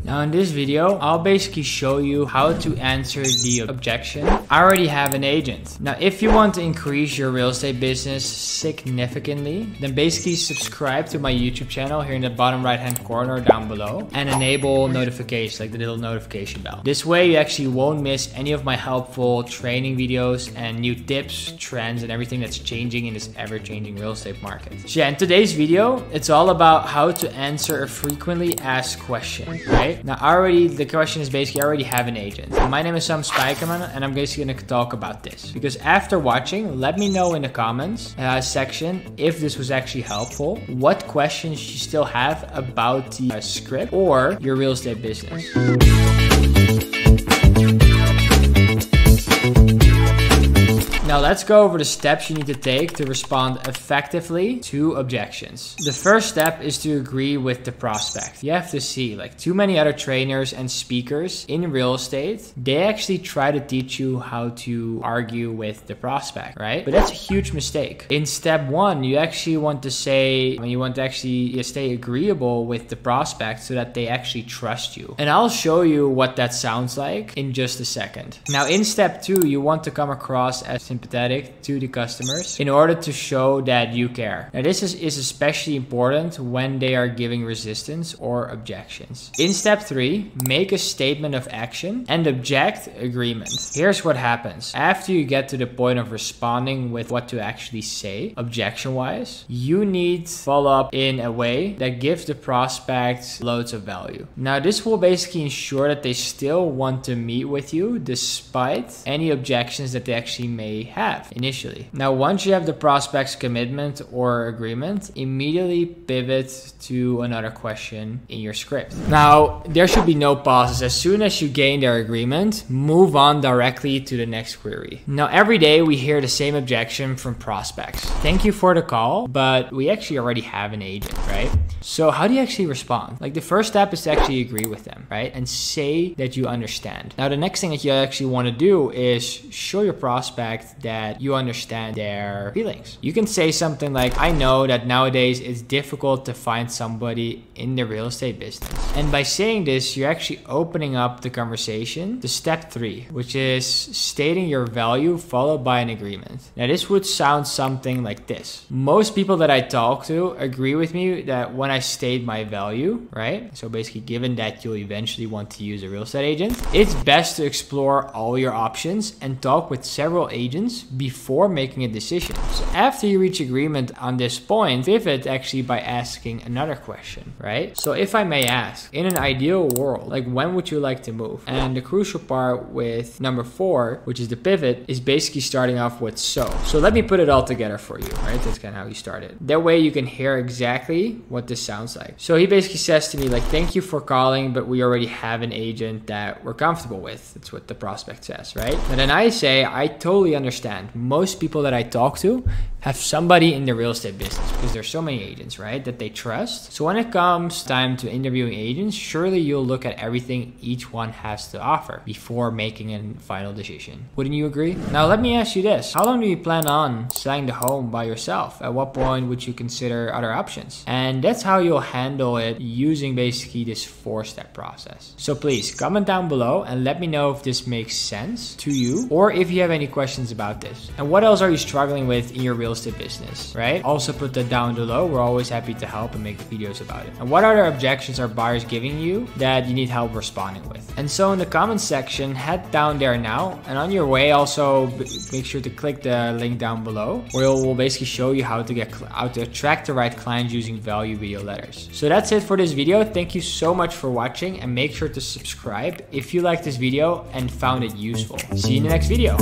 Now in this video, I'll basically show you how to answer the objection, I already have an agent. Now, if you want to increase your real estate business significantly, then basically subscribe to my YouTube channel here in the bottom right hand corner down below and enable notifications, like the little notification bell. This way you actually won't miss any of my helpful training videos and new tips, trends, and everything that's changing in this ever-changing real estate market. So yeah, in today's video, it's all about how to answer a frequently asked question, right? Now, the question is basically, I already have an agent. My name is Sam Spijkerman, and I'm basically going to talk about this. Because after watching, let me know in the comments section if this was actually helpful, what questions you still have about the script or your real estate business. Now let's go over the steps you need to take to respond effectively to objections. The first step is to agree with the prospect. You have to see, like, too many other trainers and speakers in real estate, they actually try to teach you how to argue with the prospect, right? But that's a huge mistake. In step one, you actually want to say, you want to actually stay agreeable with the prospect so that they actually trust you. And I'll show you what that sounds like in just a second. Now in step two, you want to come across as sympathetic to the customers in order to show that you care. Now this is especially important when they are giving resistance or objections. In step three, make a statement of action and object agreement. Here's what happens. After you get to the point of responding with what to actually say, objection-wise, you need to follow up in a way that gives the prospect loads of value. Now this will basically ensure that they still want to meet with you despite any objections that they actually may have initially. Now, once you have the prospect's commitment or agreement, immediately pivot to another question in your script. Now, there should be no pauses. As soon as you gain their agreement, move on directly to the next query. Now, every day we hear the same objection from prospects. Thank you for the call, but we actually already have an agent, right? So how do you actually respond? Like, the first step is to actually agree with them, right? And say that you understand. Now, the next thing that you actually want to do is show your prospect that you understand their feelings. You can say something like, I know that nowadays it's difficult to find somebody in the real estate business. And by saying this, you're actually opening up the conversation to step three, which is stating your value followed by an agreement. Now, this would sound something like this. Most people that I talk to agree with me that when I state my value, right? So basically, given that you'll eventually want to use a real estate agent, it's best to explore all your options and talk with several agents before making a decision. So after you reach agreement on this point, pivot actually by asking another question, right? So if I may ask, in an ideal world, like, when would you like to move? And the crucial part with number four, which is the pivot, is basically starting off with so. So let me put it all together for you, right? That's kind of how you started. That way you can hear exactly what this sounds like. So he basically says to me, like, thank you for calling, but we already have an agent that we're comfortable with. That's what the prospect says, right? And then I say, I totally understand. Most people that I talk to have somebody in the real estate business because there's so many agents, right, that they trust. So when it comes time to interviewing agents, surely you'll look at everything each one has to offer before making a final decision. Wouldn't you agree? Now, let me ask you this. How long do you plan on selling the home by yourself? At what point would you consider other options? And that's how you'll handle it using basically this four-step process. So please comment down below and let me know if this makes sense to you or if you have any questions about this. And what else are you struggling with in your real estate business, right? Also put that down below. We're always happy to help and make videos about it. And what other objections are buyers giving you that you need help responding with? And so in the comments section, head down there now. And on your way, also make sure to click the link down below where we'll basically show you how to attract the right clients using value video letters. So that's it for this video. Thank you so much for watching and make sure to subscribe if you liked this video and found it useful. See you in the next video.